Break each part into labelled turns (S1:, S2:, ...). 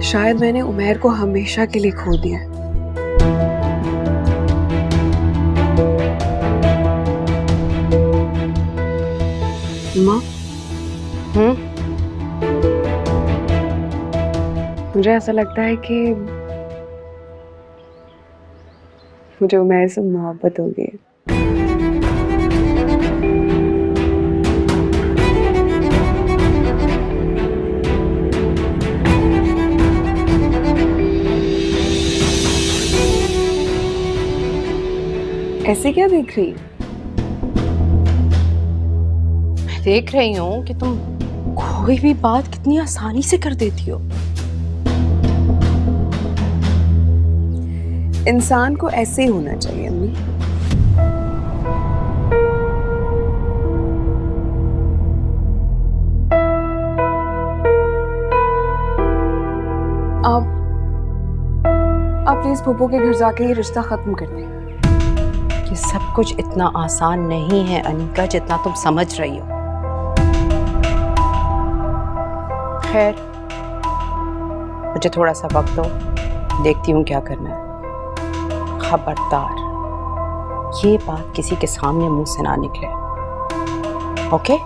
S1: शायद मैंने उमैर को हमेशा के लिए खो दिया। माँ, मुझे ऐसा लगता है कि मुझे उमैर से मोहब्बत हो गई है। ऐसे क्या देख रही है?
S2: मैं देख रही हूँ कि तुम कोई भी बात कितनी आसानी से कर देती हो।
S1: इंसान को ऐसे ही होना चाहिए अम्मी। आप प्लीज फूफो के घर जाके ये रिश्ता खत्म कर दें।
S2: ये सब कुछ इतना आसान नहीं है अनीका, जितना तुम समझ रही हो। खैर, मुझे थोड़ा सा वक्त दो, देखती हूँ क्या करना है। खबरदार ये बात किसी के सामने मुंह से ना निकले, ओके?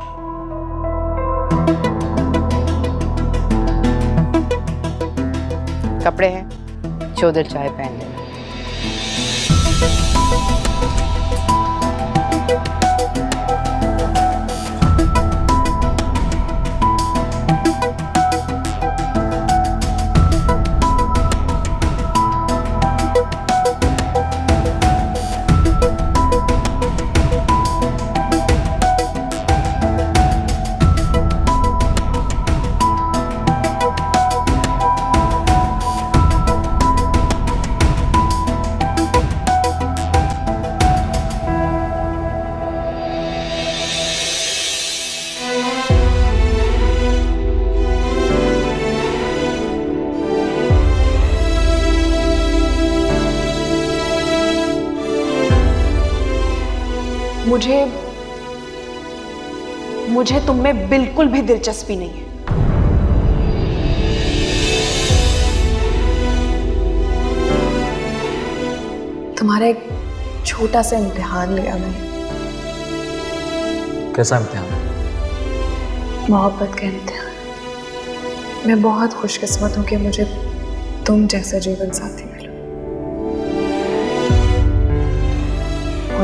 S2: कपड़े हैं, जो दिल चाहे पहन लेना।
S1: मुझे तुम में बिल्कुल भी दिलचस्पी नहीं है। तुम्हारा एक छोटा सा इम्तिहान लिया मैंने।
S3: कैसा इम्तिहान?
S1: मोहब्बत का इम्तिहान। मैं बहुत खुशकिस्मत हूं कि मुझे तुम जैसा जीवन साथी मिला।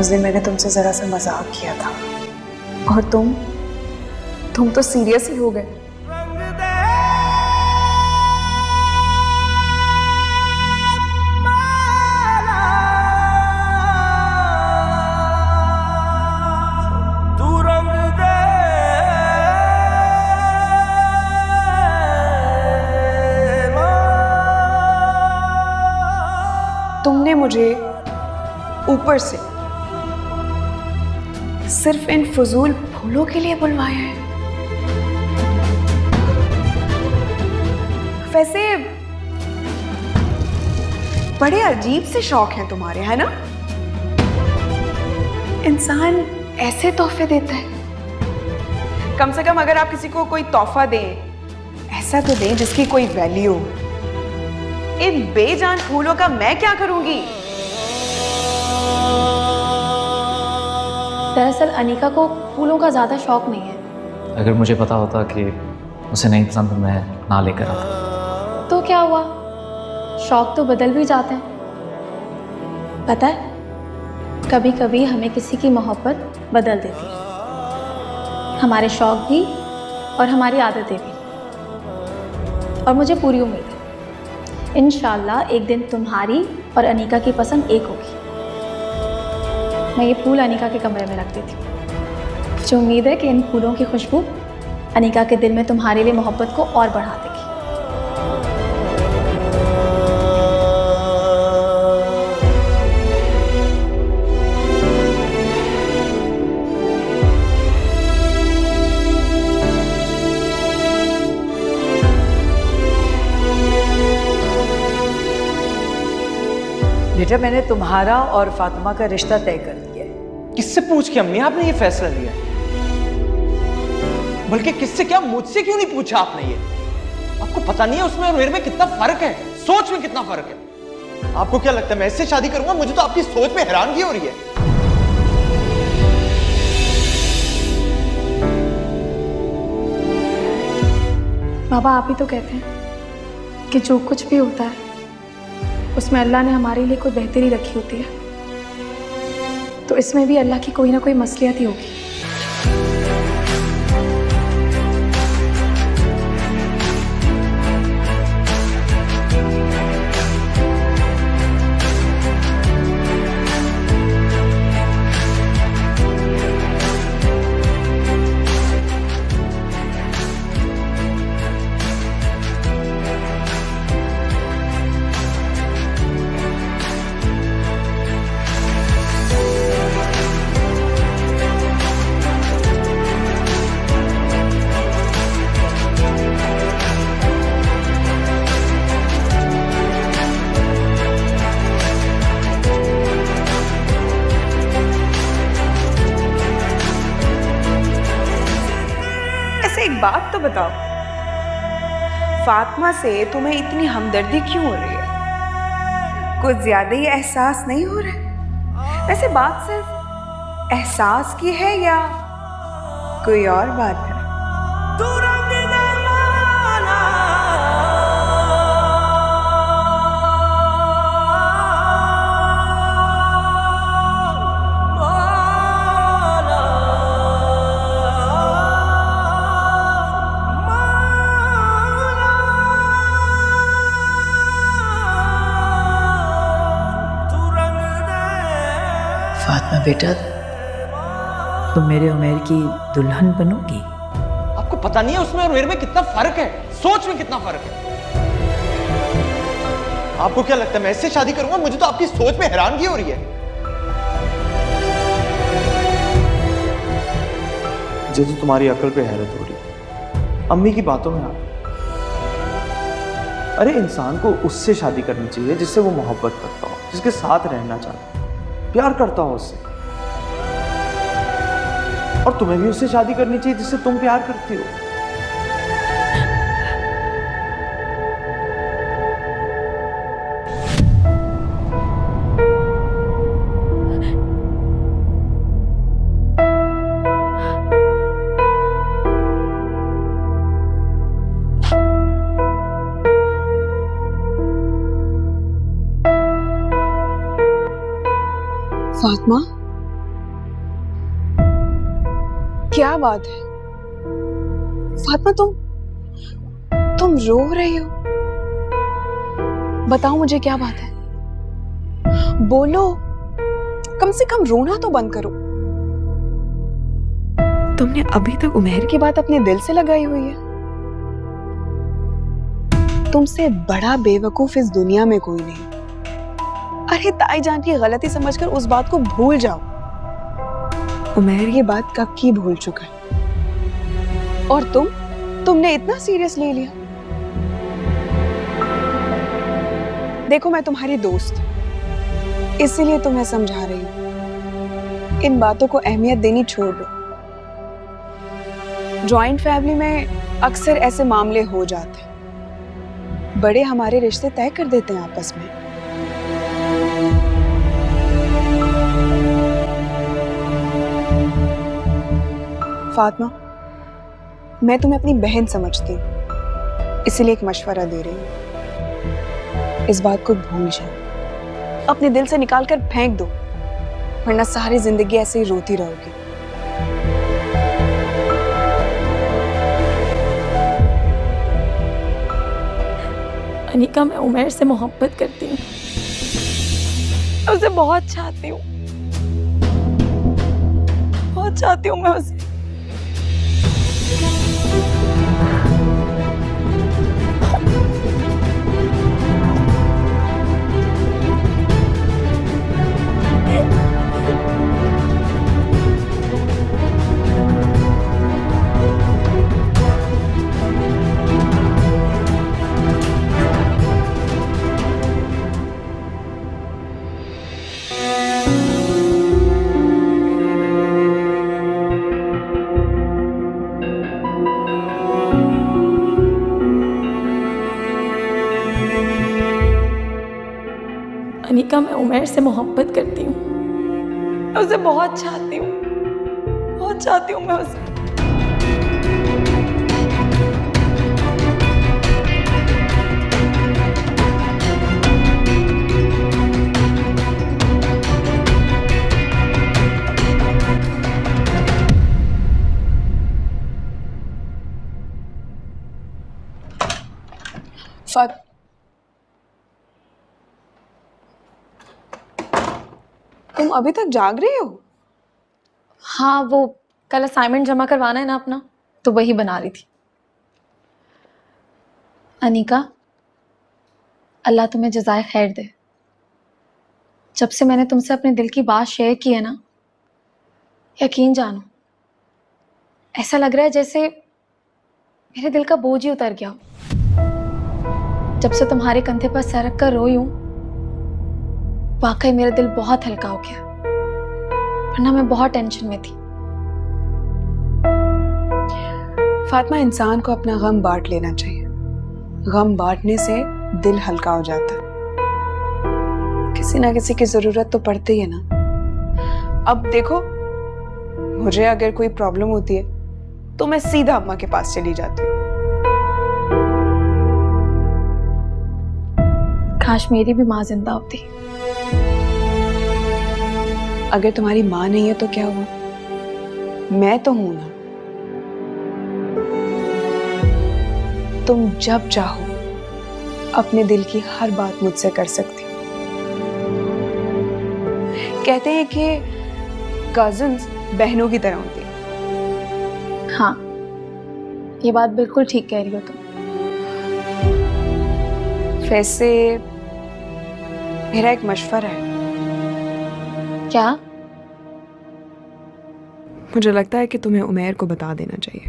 S1: उस दिन मैंने तुमसे जरा सा मजाक किया था और तुम तो सीरियस ही हो गए। तुमने मुझे ऊपर से सिर्फ इन फजूल फूलों के लिए बुलवाया है। वैसे बड़े अजीब से शौक हैं तुम्हारे, है ना? इंसान ऐसे तोहफे देता है। कम से कम अगर आप किसी को कोई तोहफा दें, ऐसा तो दें जिसकी कोई वैल्यू हो। इन बेजान फूलों का मैं क्या करूंगी?
S4: दरअसल अनीका को फूलों का ज्यादा शौक नहीं है।
S3: अगर मुझे पता होता कि उसे नहीं पसंद तो मैं ना लेकर आता।
S4: तो क्या हुआ, शौक तो बदल भी जाते हैं। पता है, कभी कभी हमें किसी की मोहब्बत बदल देती है, हमारे शौक भी और हमारी आदतें भी। और मुझे पूरी उम्मीद है इंशाल्लाह एक दिन तुम्हारी और अनीका की पसंद एक होगी। मैं ये फूल अनीका के कमरे में रख देती हूँ। मुझे उम्मीद है कि इन फूलों की खुशबू अनीका के दिल में तुम्हारे लिए मोहब्बत को और बढ़ा देगी।
S5: बेटा, मैंने तुम्हारा और फातिमा का रिश्ता तय कर दिया है।
S6: किससे पूछ के अम्मी आपने ये फैसला लिया? बल्कि किससे क्या, मुझसे क्यों नहीं पूछा आपने ये? आपको पता नहीं है उसमें और मेरे में कितना फर्क है, सोच में कितना फर्क है। आपको क्या लगता है मैं इससे शादी करूंगा? मुझे तो आपकी सोच में हैरानगी हो रही है।
S4: बाबा, आप ही तो कहते हैं कि जो कुछ भी होता है उसमें अल्लाह ने हमारे लिए कोई बेहतरी रखी होती है, तो इसमें भी अल्लाह की कोई ना कोई मसलियत ही होगी।
S1: एक बात तो बताओ, फातिमा से तुम्हें इतनी हमदर्दी क्यों हो रही है? कुछ ज्यादा ही एहसास नहीं हो रहा? वैसे बात सिर्फ एहसास की है या कोई और बात है?
S7: फातिमा बेटा, तुम मेरे उमेर की दुल्हन बनोगी।
S6: आपको पता नहीं है उसमें और मेरे में कितना फर्क है, सोच में कितना फर्क है। आपको क्या लगता है मैं इससे शादी करूंगा? मुझे तो आपकी सोच में हैरानगी हो रही है। मुझे तो तुम्हारी अकल पे हैरत हो रही है, अम्मी की बातों में अरे इंसान को उससे शादी करनी चाहिए जिससे वो मोहब्बत करता हो, जिसके साथ रहना चाहता हो, प्यार करता हो उससे। और तुम्हें भी उससे शादी करनी चाहिए जिससे तुम प्यार करती हो।
S1: फातिमा, क्या बात है? फातिमा, तुम रो रही हो? बताओ मुझे क्या बात है, बोलो। कम से कम रोना तो बंद करो। तुमने अभी तक उमैर की बात अपने दिल से लगाई हुई है। तुमसे बड़ा बेवकूफ इस दुनिया में कोई नहीं। अरे ताई जान की गलती समझकर उस बात को भूल जाओ। उमैर ये बात कब की भूल चुका है, और तुमने इतना सीरियस ले लिया। देखो, मैं तुम्हारी दोस्त, इसीलिए तुम्हें समझा रही हूं। इन बातों को अहमियत देनी छोड़ दो। जॉइंट फैमिली में अक्सर ऐसे मामले हो जाते हैं। बड़े हमारे रिश्ते तय कर देते हैं आपस में। फातिमा, मैं तुम्हें अपनी बहन समझती हूँ, इसीलिए एक मशवरा दे रही हूँ। इस बात को भूल जाओ, अपने दिल से निकाल कर फेंक दो, वरना सारी जिंदगी ऐसे ही रोती रहोगी।
S4: अनिका, मैं उमैर से मोहब्बत करती हूँ, उसे बहुत चाहती हूँ, बहुत चाहती हूँ मैं उसे। अनिका, मैं उमैर से मोहब्बत करती हूँ, मैं उसे बहुत चाहती हूँ, बहुत चाहती हूँ मैं उसे।
S1: फात तुम अभी तक जाग रही हो?
S4: हाँ, वो कल असाइनमेंट जमा करवाना है ना अपना, तो वही बना रही थी। अनिका, अल्लाह तुम्हें जज़ाए खैर दे। जब से मैंने तुमसे अपने दिल की बात शेयर की है ना, यकीन जानो, ऐसा लग रहा है जैसे मेरे दिल का बोझ ही उतर गया हो। जब से तुम्हारे कंधे पर सर रख कर रोई हूं, वाकई मेरा दिल बहुत हल्का हो गया, वरना मैं बहुत टेंशन में थी।
S1: फातिमा, इंसान को अपना गम बांट लेना चाहिए। गम बांटने से दिल हल्का हो जाता है। किसी ना किसी की जरूरत तो पड़ती है ना। अब देखो, मुझे अगर कोई प्रॉब्लम होती है तो मैं सीधा अम्मा के पास चली जाती हूँ।
S4: काश मेरी भी माँ जिंदा होती।
S1: अगर तुम्हारी माँ नहीं है तो क्या हुआ, मैं तो हूं ना। तुम जब चाहो अपने दिल की हर बात मुझसे कर सकती हो। कहते हैं कि कजिन्स बहनों की तरह होती है।
S4: हाँ, ये बात बिल्कुल ठीक कह रही हो तुम।
S1: वैसे मेरा एक मशवरा है।
S4: क्या?
S1: मुझे लगता है कि तुम्हें उमैर को बता देना चाहिए।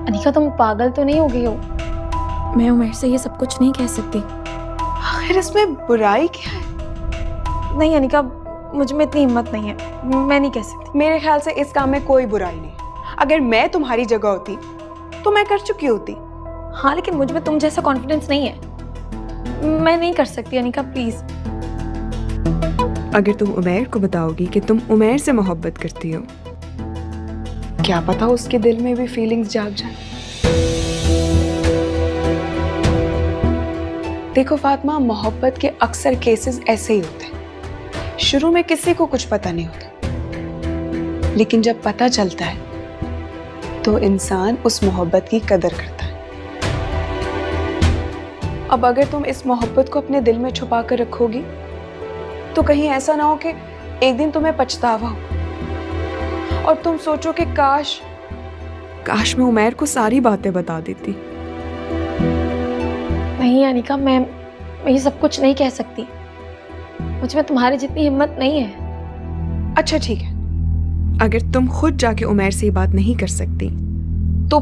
S4: अनिका, तुम पागल तो नहीं हो गई हो? मैं उमैर से ये सब कुछ नहीं कह सकती।
S1: आखिर इसमें बुराई क्या है?
S4: नहीं अनिका, मुझ में इतनी हिम्मत नहीं है, मैं नहीं कह सकती।
S1: मेरे ख्याल से इस काम में कोई बुराई नहीं। अगर मैं तुम्हारी जगह होती तो मैं कर चुकी होती।
S4: हाँ, लेकिन मुझ में तुम जैसा कॉन्फिडेंस नहीं है, मैं नहीं कर सकती अनिका, प्लीज।
S1: अगर तुम उमैर को बताओगी कि तुम उमैर से मोहब्बत करती हो, क्या पता उसके दिल में भी फीलिंग्स जाग जाए। देखो फातिमा, मोहब्बत के अक्सर केसेस ऐसे ही होते हैं। शुरू में किसी को कुछ पता नहीं होता, लेकिन जब पता चलता है तो इंसान उस मोहब्बत की कदर करता है। अब अगर तुम इस मोहब्बत को अपने दिल में छुपा कर रखोगी तो कहीं ऐसा ना हो कि एक दिन तुम्हें पछतावा हो और तुम सोचो कि काश मैं उमैर को सारी बातें बता देती।
S4: नहीं अनिका, मैं ये सब कुछ नहीं कह सकती। मुझ में तुम्हारे जितनी हिम्मत नहीं है।
S1: अच्छा ठीक है, अगर तुम खुद जाके उमैर से ये बात नहीं कर सकती तो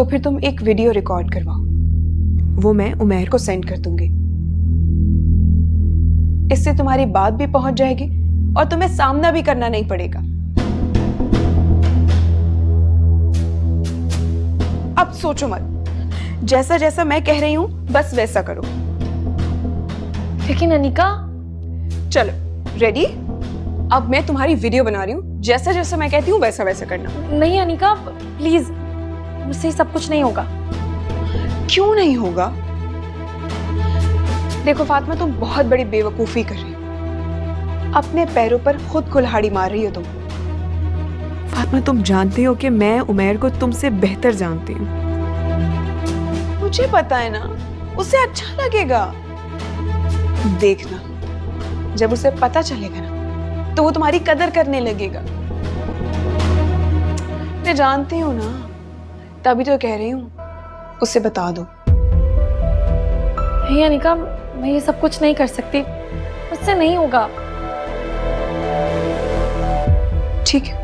S1: फिर तुम एक वीडियो रिकॉर्ड करवाओ। वो मैं उमैर को सेंड कर दूंगी। इससे तुम्हारी बात भी पहुंच जाएगी और तुम्हें सामना भी करना नहीं पड़ेगा। अब सोचो मत, जैसा जैसा मैं कह रही हूं बस वैसा करो।
S4: लेकिन अनिका,
S1: चलो रेडी? अब मैं तुम्हारी वीडियो बना रही हूँ, जैसा जैसा मैं कहती हूँ वैसा वैसा करना।
S4: नहीं अनिका, प्लीज, मुझसे सब कुछ नहीं होगा।
S1: क्यों नहीं होगा? देखो फातिमा, तुम बहुत बड़ी बेवकूफी कर रही हो। अपने पैरों पर खुद कुल्हाड़ी मार रही हो तुम। फातिमा, तुम जानती हो कि मैं उमैर को तुमसे बेहतर जानती हूँ। मुझे पता है ना, उसे अच्छा लगेगा। देखना, जब उसे पता चलेगा ना तो वो तुम्हारी कदर करने लगेगा। मैं जानती हूँ ना, तभी तो कह रही हूँ, उसे बता दो।
S4: नहीं अनिका, मैं ये सब कुछ नहीं कर सकती, मुझसे नहीं होगा।
S1: ठीक है,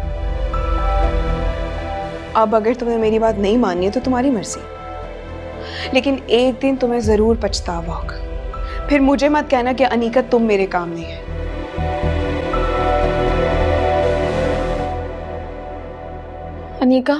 S1: अब अगर तुम्हें मेरी बात नहीं माननी है तो तुम्हारी मर्जी, लेकिन एक दिन तुम्हें जरूर पछतावा होगा। फिर मुझे मत कहना कि अनिका तुम मेरे काम नहीं है।
S4: अनिका,